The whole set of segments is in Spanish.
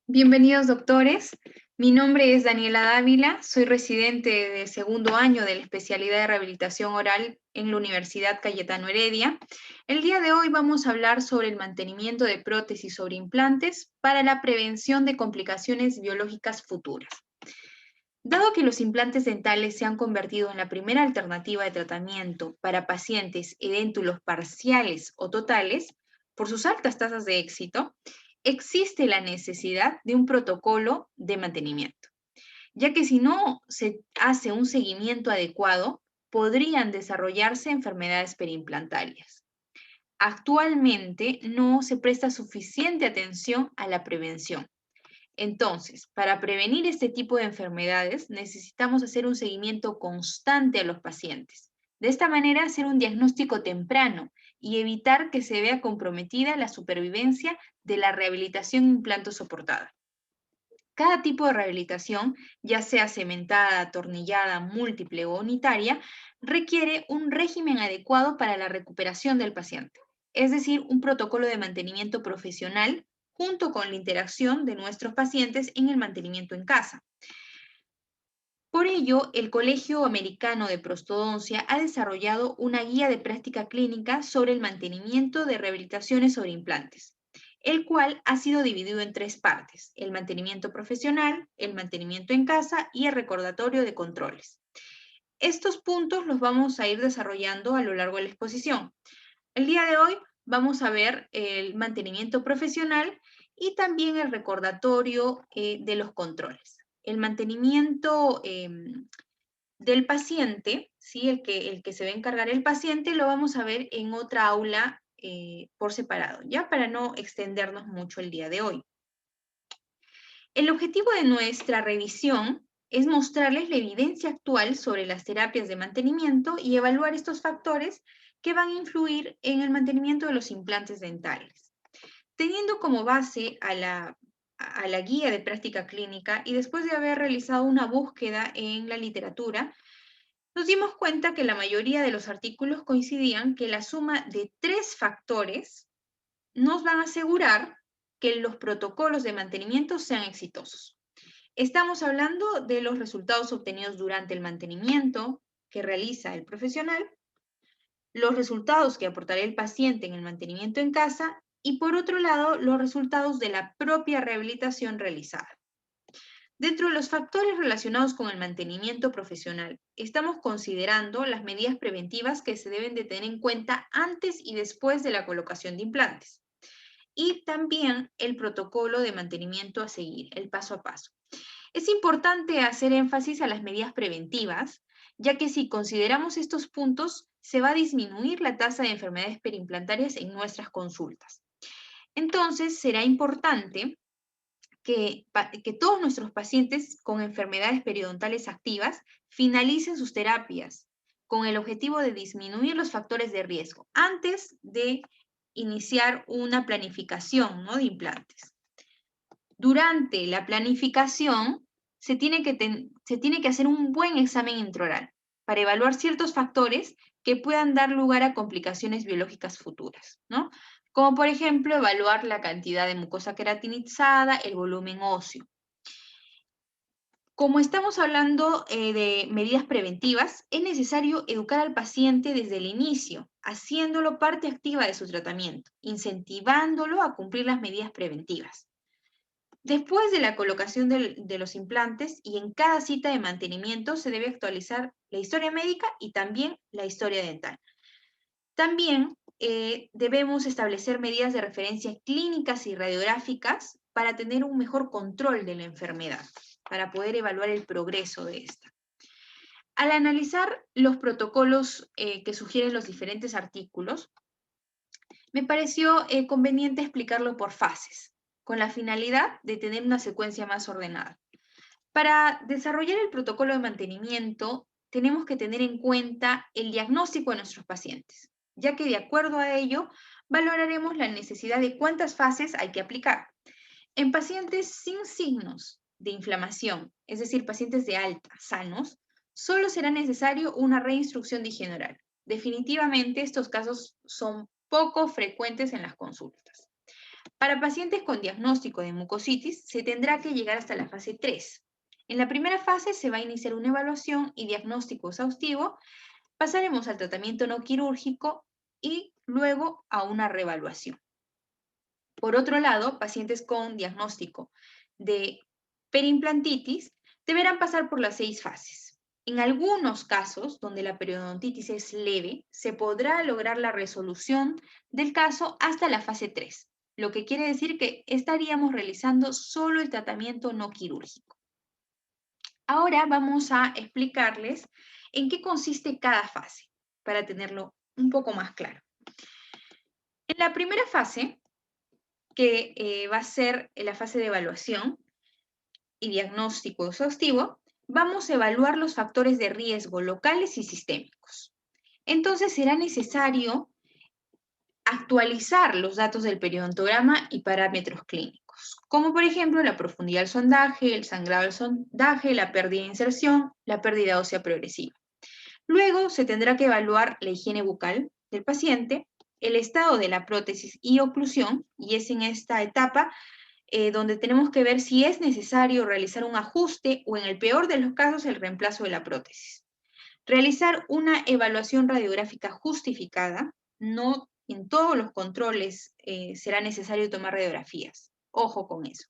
Bienvenidos, doctores. Mi nombre es Daniela Dávila, soy residente de segundo año de la especialidad de rehabilitación oral en la Universidad Cayetano Heredia. El día de hoy vamos a hablar sobre el mantenimiento de prótesis sobre implantes para la prevención de complicaciones biológicas futuras. Dado que los implantes dentales se han convertido en la primera alternativa de tratamiento para pacientes edéntulos parciales o totales, por sus altas tasas de éxito, existe la necesidad de un protocolo de mantenimiento, ya que si no se hace un seguimiento adecuado, podrían desarrollarse enfermedades periimplantarias. Actualmente no se presta suficiente atención a la prevención. Entonces, para prevenir este tipo de enfermedades, necesitamos hacer un seguimiento constante a los pacientes. De esta manera, hacer un diagnóstico temprano y evitar que se vea comprometida la supervivencia de la rehabilitación implanto-soportada. Cada tipo de rehabilitación, ya sea cementada, atornillada, múltiple o unitaria, requiere un régimen adecuado para la recuperación del paciente, es decir, un protocolo de mantenimiento profesional junto con la interacción de nuestros pacientes en el mantenimiento en casa. Por ello, el Colegio Americano de Prostodoncia ha desarrollado una guía de práctica clínica sobre el mantenimiento de rehabilitaciones sobre implantes, el cual ha sido dividido en tres partes: el mantenimiento profesional, el mantenimiento en casa y el recordatorio de controles. Estos puntos los vamos a ir desarrollando a lo largo de la exposición. El día de hoy vamos a ver el mantenimiento profesional y también el recordatorio de los controles. El mantenimiento del paciente, ¿sí? el que se va a encargar el paciente, lo vamos a ver en otra aula por separado, ya para no extendernos mucho el día de hoy. El objetivo de nuestra revisión es mostrarles la evidencia actual sobre las terapias de mantenimiento y evaluar estos factores que van a influir en el mantenimiento de los implantes dentales. Teniendo como base a la guía de práctica clínica y después de haber realizado una búsqueda en la literatura, nos dimos cuenta que la mayoría de los artículos coincidían que la suma de tres factores nos van a asegurar que los protocolos de mantenimiento sean exitosos. Estamos hablando de los resultados obtenidos durante el mantenimiento que realiza el profesional, los resultados que aportará el paciente en el mantenimiento en casa y, por otro lado, los resultados de la propia rehabilitación realizada. Dentro de los factores relacionados con el mantenimiento profesional, estamos considerando las medidas preventivas que se deben de tener en cuenta antes y después de la colocación de implantes. Y también el protocolo de mantenimiento a seguir, el paso a paso. Es importante hacer énfasis a las medidas preventivas, ya que si consideramos estos puntos, se va a disminuir la tasa de enfermedades periimplantarias en nuestras consultas. Entonces, será importante que todos nuestros pacientes con enfermedades periodontales activas finalicen sus terapias con el objetivo de disminuir los factores de riesgo antes de iniciar una planificación, ¿no?, de implantes. Durante la planificación se tiene que hacer un buen examen intraoral para evaluar ciertos factores que puedan dar lugar a complicaciones biológicas futuras, ¿no? Como por ejemplo, evaluar la cantidad de mucosa queratinizada, el volumen óseo. Como estamos hablando de medidas preventivas, es necesario educar al paciente desde el inicio, haciéndolo parte activa de su tratamiento, incentivándolo a cumplir las medidas preventivas. Después de la colocación de los implantes y en cada cita de mantenimiento se debe actualizar la historia médica y también la historia dental. También debemos establecer medidas de referencia clínicas y radiográficas para tener un mejor control de la enfermedad, para poder evaluar el progreso de esta. Al analizar los protocolos que sugieren los diferentes artículos, me pareció conveniente explicarlo por fases, con la finalidad de tener una secuencia más ordenada. Para desarrollar el protocolo de mantenimiento, tenemos que tener en cuenta el diagnóstico de nuestros pacientes, ya que de acuerdo a ello, valoraremos la necesidad de cuántas fases hay que aplicar. En pacientes sin signos de inflamación, es decir, pacientes de alta, sanos, solo será necesario una reinstrucción de higiene oral. Definitivamente estos casos son poco frecuentes en las consultas. Para pacientes con diagnóstico de mucositis, se tendrá que llegar hasta la fase 3. En la primera fase se va a iniciar una evaluación y diagnóstico exhaustivo, pasaremos al tratamiento no quirúrgico y luego a una reevaluación. Por otro lado, pacientes con diagnóstico de periimplantitis deberán pasar por las 6 fases. En algunos casos, donde la periodontitis es leve, se podrá lograr la resolución del caso hasta la fase 3, lo que quiere decir que estaríamos realizando solo el tratamiento no quirúrgico. Ahora vamos a explicarles en qué consiste cada fase, para tenerlo un poco más claro. En la primera fase, que va a ser la fase de evaluación y diagnóstico exhaustivo, vamos a evaluar los factores de riesgo locales y sistémicos. Entonces será necesario actualizar los datos del periodontograma y parámetros clínicos, como por ejemplo la profundidad del sondaje, el sangrado del sondaje, la pérdida de inserción, la pérdida ósea progresiva. Luego se tendrá que evaluar la higiene bucal del paciente, el estado de la prótesis y oclusión, y es en esta etapa donde tenemos que ver si es necesario realizar un ajuste o en el peor de los casos el reemplazo de la prótesis. Realizar una evaluación radiográfica justificada, no en todos los controles será necesario tomar radiografías, ojo con eso.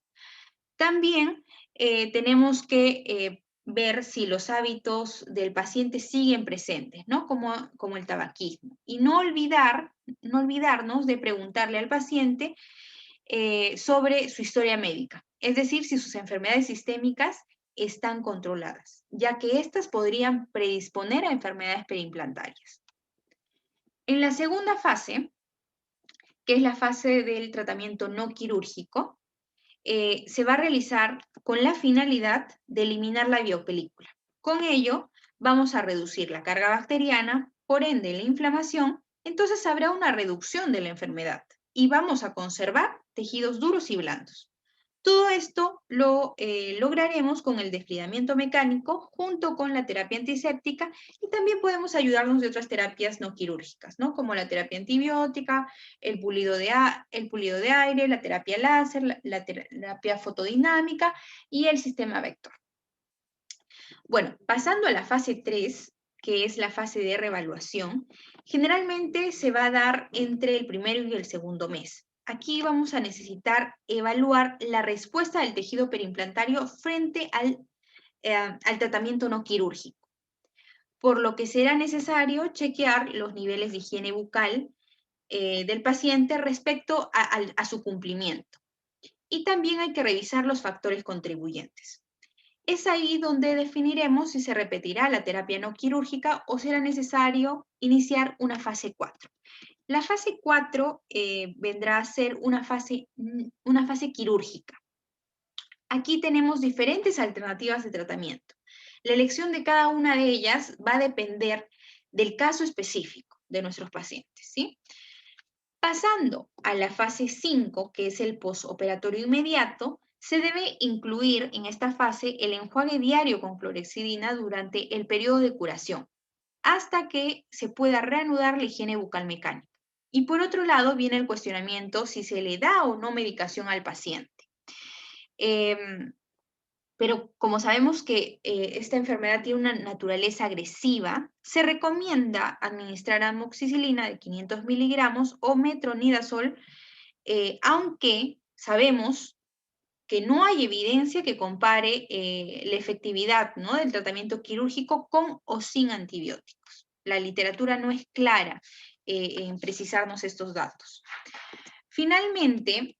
También tenemos que ver si los hábitos del paciente siguen presentes, ¿no? Como el tabaquismo. Y no olvidarnos de preguntarle al paciente sobre su historia médica, es decir, si sus enfermedades sistémicas están controladas, ya que éstas podrían predisponer a enfermedades periimplantarias. En la segunda fase, que es la fase del tratamiento no quirúrgico, se va a realizar con la finalidad de eliminar la biopelícula. Con ello, vamos a reducir la carga bacteriana, por ende la inflamación, entonces habrá una reducción de la enfermedad y vamos a conservar tejidos duros y blandos. Todo esto lo lograremos con el desfridamiento mecánico junto con la terapia antiséptica y también podemos ayudarnos de otras terapias no quirúrgicas, ¿no? Como la terapia antibiótica, el pulido de aire, la terapia láser, la terapia fotodinámica y el sistema vector. Bueno, pasando a la fase 3, que es la fase de reevaluación, generalmente se va a dar entre el primero y el segundo mes. Aquí vamos a necesitar evaluar la respuesta del tejido periimplantario frente al tratamiento no quirúrgico, por lo que será necesario chequear los niveles de higiene bucal del paciente respecto a su cumplimiento. Y también hay que revisar los factores contribuyentes. Es ahí donde definiremos si se repetirá la terapia no quirúrgica o será necesario iniciar una fase 4. La fase 4 vendrá a ser una fase quirúrgica. Aquí tenemos diferentes alternativas de tratamiento. La elección de cada una de ellas va a depender del caso específico de nuestros pacientes, ¿sí? Pasando a la fase 5, que es el postoperatorio inmediato, se debe incluir en esta fase el enjuague diario con clorhexidina durante el periodo de curación, hasta que se pueda reanudar la higiene bucal mecánica. Y por otro lado viene el cuestionamiento si se le da o no medicación al paciente. Pero como sabemos que esta enfermedad tiene una naturaleza agresiva, se recomienda administrar amoxicilina de 500 miligramos o metronidazol, aunque sabemos que no hay evidencia que compare la efectividad, ¿no?, del tratamiento quirúrgico con o sin antibióticos. La literatura no es clara en precisarnos estos datos. Finalmente,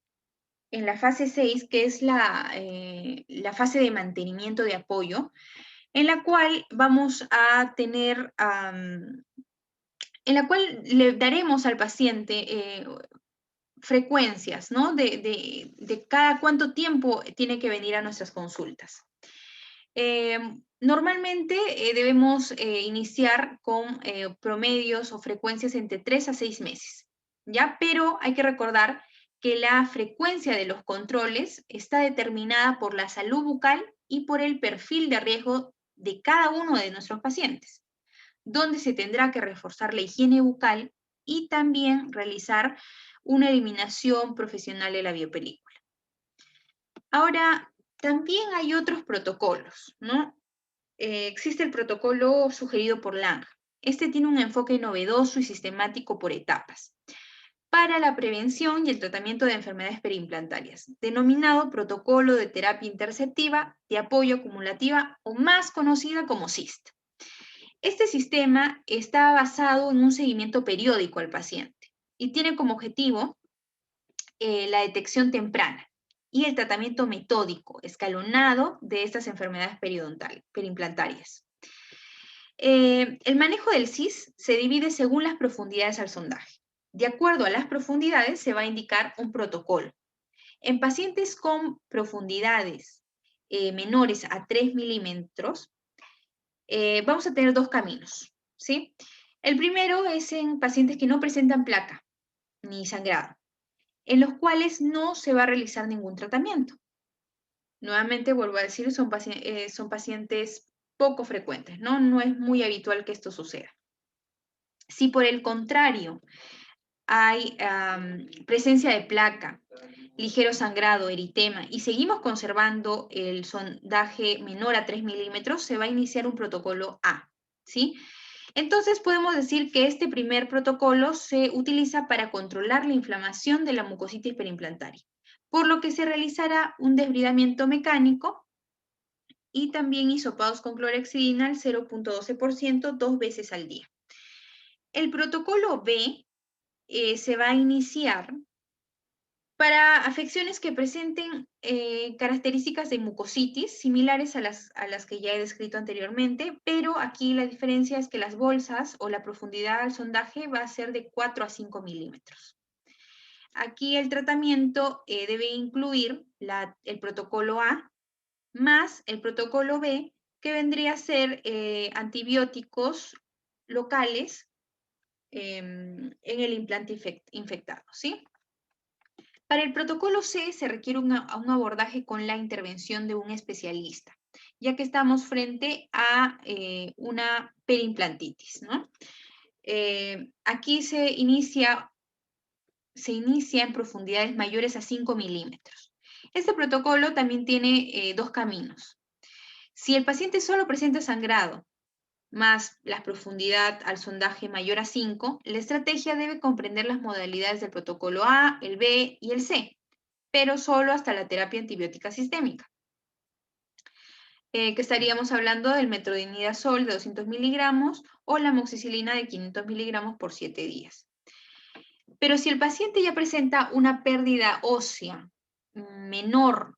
en la fase 6, que es la fase de mantenimiento de apoyo, en la cual vamos a tener, en la cual le daremos al paciente frecuencias, ¿no? De cada cuánto tiempo tiene que venir a nuestras consultas. Normalmente debemos iniciar con promedios o frecuencias entre 3 a 6 meses, ¿ya? Pero hay que recordar que la frecuencia de los controles está determinada por la salud bucal y por el perfil de riesgo de cada uno de nuestros pacientes, donde se tendrá que reforzar la higiene bucal y también realizar una eliminación profesional de la biopelícula. Ahora, también hay otros protocolos, ¿no? Existe el protocolo sugerido por Lang. Este tiene un enfoque novedoso y sistemático por etapas para la prevención y el tratamiento de enfermedades periimplantarias, denominado Protocolo de Terapia Interceptiva de Apoyo Acumulativa, o más conocida como CIST. Este sistema está basado en un seguimiento periódico al paciente y tiene como objetivo la detección temprana y el tratamiento metódico, escalonado de estas enfermedades periimplantarias. El manejo del CIS se divide según las profundidades al sondaje. De acuerdo a las profundidades se va a indicar un protocolo. En pacientes con profundidades menores a 3 milímetros, vamos a tener dos caminos, ¿sí? El primero es en pacientes que no presentan placa ni sangrado, en los cuales no se va a realizar ningún tratamiento. Nuevamente vuelvo a decir, son pacientes poco frecuentes, ¿no? No es muy habitual que esto suceda. Si por el contrario hay presencia de placa, ligero sangrado, eritema, y seguimos conservando el sondaje menor a 3 milímetros, se va a iniciar un protocolo A, ¿sí? Entonces podemos decir que este primer protocolo se utiliza para controlar la inflamación de la mucositis periimplantaria, por lo que se realizará un desbridamiento mecánico y también hisopados con clorhexidina al 0.12% 2 veces al día. El protocolo B se va a iniciar para afecciones que presenten características de mucositis similares a las que ya he descrito anteriormente, pero aquí la diferencia es que las bolsas o la profundidad al sondaje va a ser de 4 a 5 milímetros. Aquí el tratamiento debe incluir el protocolo A más el protocolo B, que vendría a ser antibióticos locales en el implante infectado, ¿sí? Para el protocolo C se requiere un abordaje con la intervención de un especialista, ya que estamos frente a una periimplantitis, ¿no? Aquí se inicia en profundidades mayores a 5 milímetros. Este protocolo también tiene dos caminos. Si el paciente solo presenta sangrado, más la profundidad al sondaje mayor a 5, la estrategia debe comprender las modalidades del protocolo A, el B y el C, pero solo hasta la terapia antibiótica sistémica. Que estaríamos hablando del metronidazol de 200 miligramos o la amoxicilina de 500 miligramos por 7 días. Pero si el paciente ya presenta una pérdida ósea menor,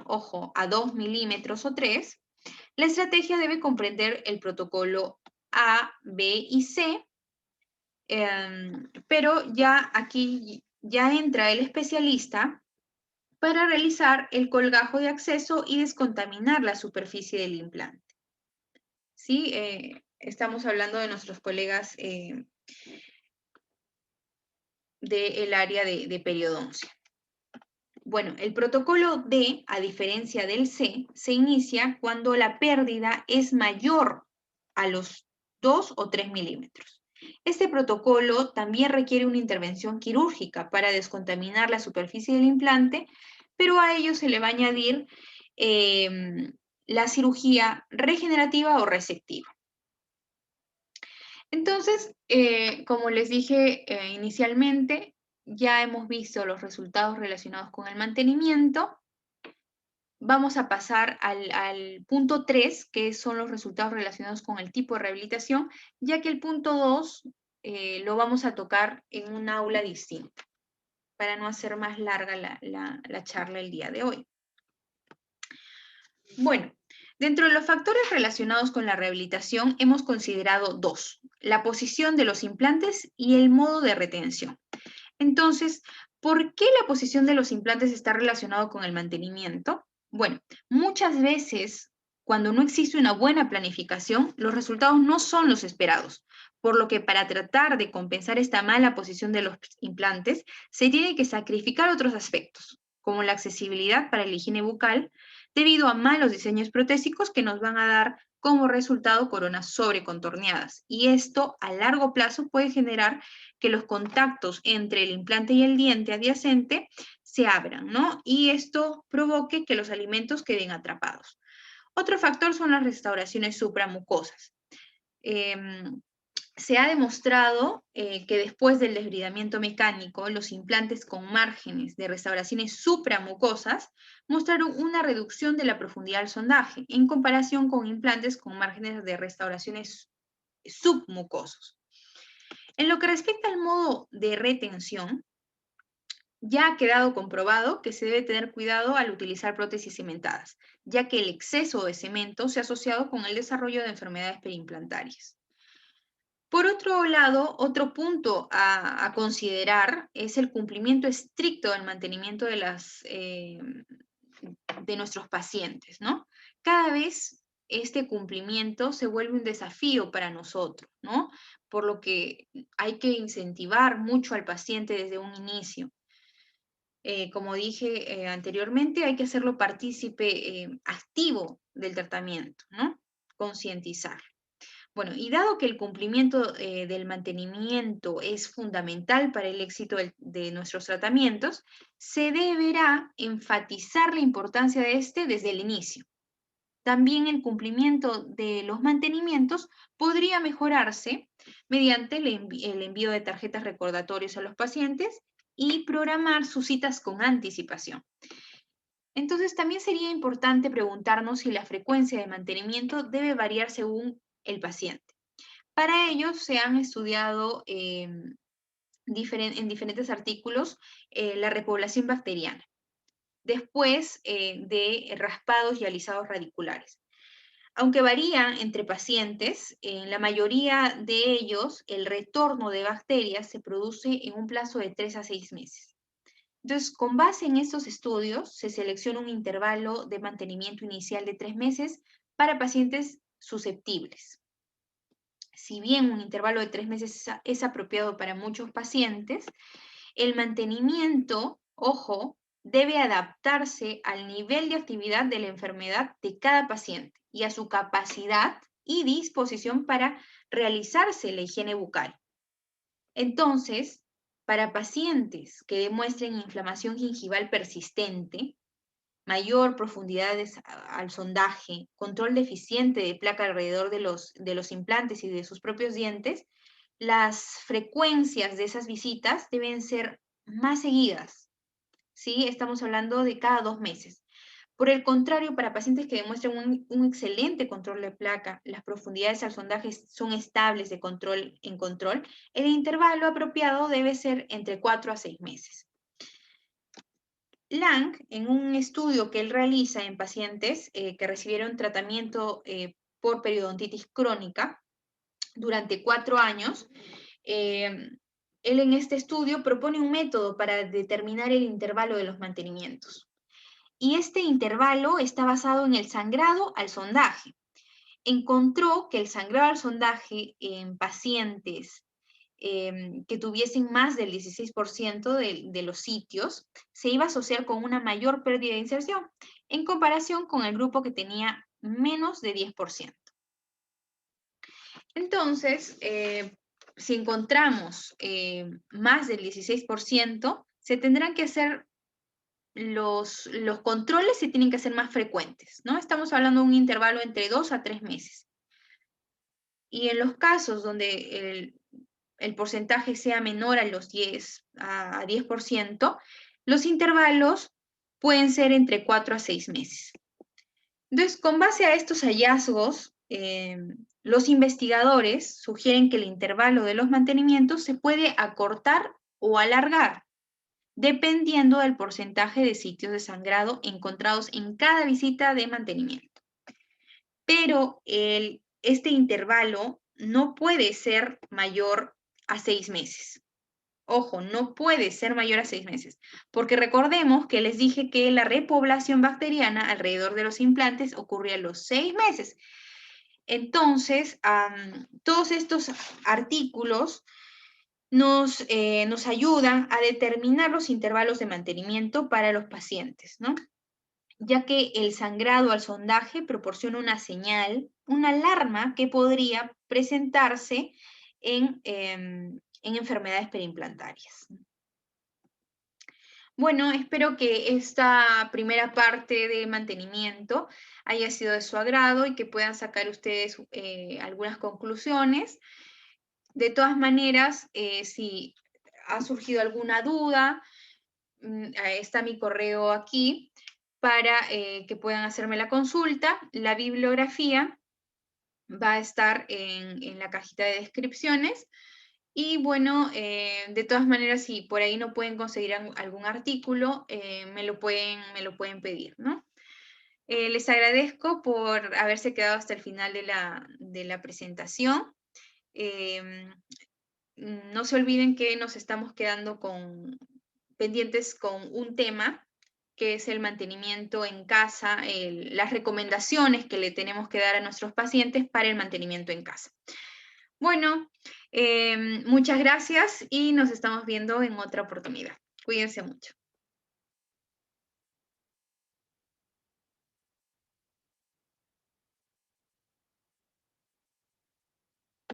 ojo, a 2 milímetros o 3, la estrategia debe comprender el protocolo A, B y C, pero ya aquí ya entra el especialista para realizar el colgajo de acceso y descontaminar la superficie del implante. ¿Sí? Estamos hablando de nuestros colegas del área de periodoncia. Bueno, el protocolo D, a diferencia del C, se inicia cuando la pérdida es mayor a los 2 o 3 milímetros. Este protocolo también requiere una intervención quirúrgica para descontaminar la superficie del implante, pero a ello se le va a añadir la cirugía regenerativa o resectiva. Entonces, como les dije inicialmente, ya hemos visto los resultados relacionados con el mantenimiento. Vamos a pasar al punto 3, que son los resultados relacionados con el tipo de rehabilitación, ya que el punto 2 lo vamos a tocar en un aula distinta, para no hacer más larga la charla el día de hoy. Bueno, dentro de los factores relacionados con la rehabilitación hemos considerado dos: la posición de los implantes y el modo de retención. Entonces, ¿por qué la posición de los implantes está relacionado con el mantenimiento? Bueno, muchas veces, cuando no existe una buena planificación, los resultados no son los esperados, por lo que para tratar de compensar esta mala posición de los implantes, se tiene que sacrificar otros aspectos, como la accesibilidad para la higiene bucal, debido a malos diseños protésicos que nos van a dar como resultado coronas sobrecontorneadas. Y esto a largo plazo puede generar que los contactos entre el implante y el diente adyacente se abran, ¿no? Y esto provoque que los alimentos queden atrapados. Otro factor son las restauraciones supramucosas. Se ha demostrado que después del desbridamiento mecánico, los implantes con márgenes de restauraciones supramucosas mostraron una reducción de la profundidad del sondaje en comparación con implantes con márgenes de restauraciones submucosos. En lo que respecta al modo de retención, ya ha quedado comprobado que se debe tener cuidado al utilizar prótesis cementadas, ya que el exceso de cemento se ha asociado con el desarrollo de enfermedades periimplantarias. Por otro lado, otro punto a considerar es el cumplimiento estricto del mantenimiento de nuestros pacientes, ¿no? Cada vez este cumplimiento se vuelve un desafío para nosotros, ¿no? Por lo que hay que incentivar mucho al paciente desde un inicio. Como dije anteriormente, hay que hacerlo partícipe activo del tratamiento, ¿no? Concientizar. Bueno, y dado que el cumplimiento del mantenimiento es fundamental para el éxito de nuestros tratamientos, se deberá enfatizar la importancia de este desde el inicio. También el cumplimiento de los mantenimientos podría mejorarse mediante el envío de tarjetas recordatorios a los pacientes y programar sus citas con anticipación. Entonces, también sería importante preguntarnos si la frecuencia de mantenimiento debe variar según el paciente. Para ello se han estudiado en diferentes artículos la repoblación bacteriana, después de raspados y alisados radiculares. Aunque varía entre pacientes, en la mayoría de ellos el retorno de bacterias se produce en un plazo de 3 a 6 meses. Entonces, con base en estos estudios, se selecciona un intervalo de mantenimiento inicial de 3 meses para pacientes susceptibles. Si bien un intervalo de 3 meses es apropiado para muchos pacientes, el mantenimiento, ojo, debe adaptarse al nivel de actividad de la enfermedad de cada paciente y a su capacidad y disposición para realizarse la higiene bucal. Entonces, para pacientes que demuestren inflamación gingival persistente, mayor profundidad al sondaje, control deficiente de placa alrededor de los implantes y de sus propios dientes, las frecuencias de esas visitas deben ser más seguidas, ¿sí? Estamos hablando de cada 2 meses. Por el contrario, para pacientes que demuestran un excelente control de placa, las profundidades al sondaje son estables de control en control, el intervalo apropiado debe ser entre 4 a 6 meses. Lang, en un estudio que él realiza en pacientes que recibieron tratamiento por periodontitis crónica durante 4 años, él en este estudio propone un método para determinar el intervalo de los mantenimientos. Y este intervalo está basado en el sangrado al sondaje. Encontró que el sangrado al sondaje en pacientes que tuviesen más del 16% de los sitios, se iba a asociar con una mayor pérdida de inserción en comparación con el grupo que tenía menos de 10%. Entonces, si encontramos más del 16%, se tendrán que hacer los controles se tienen que hacer más frecuentes, ¿no? Estamos hablando de un intervalo entre 2 a 3 meses. Y en los casos donde el porcentaje sea menor a los 10%, los intervalos pueden ser entre 4 a 6 meses. Entonces, con base a estos hallazgos, los investigadores sugieren que el intervalo de los mantenimientos se puede acortar o alargar, dependiendo del porcentaje de sitios de sangrado encontrados en cada visita de mantenimiento. Pero este intervalo no puede ser mayor a 6 meses. Ojo, no puede ser mayor a 6 meses, porque recordemos que les dije que la repoblación bacteriana alrededor de los implantes ocurre a los 6 meses. Entonces, todos estos artículos nos ayudan a determinar los intervalos de mantenimiento para los pacientes, ¿no? ya que el sangrado al sondaje proporciona una señal, una alarma que podría presentarse en enfermedades periimplantarias. Bueno, espero que esta primera parte de mantenimiento haya sido de su agrado y que puedan sacar ustedes algunas conclusiones. De todas maneras, si ha surgido alguna duda, está mi correo aquí para que puedan hacerme la consulta. La bibliografía va a estar en la cajita de descripciones. Y bueno, de todas maneras, si por ahí no pueden conseguir algún artículo, me lo pueden pedir, ¿no? Les agradezco por haberse quedado hasta el final de la presentación. Em, no se olviden que nos estamos quedando pendientes con un tema, que es el mantenimiento en casa, las recomendaciones que le tenemos que dar a nuestros pacientes para el mantenimiento en casa. Bueno, muchas gracias y nos estamos viendo en otra oportunidad. Cuídense mucho.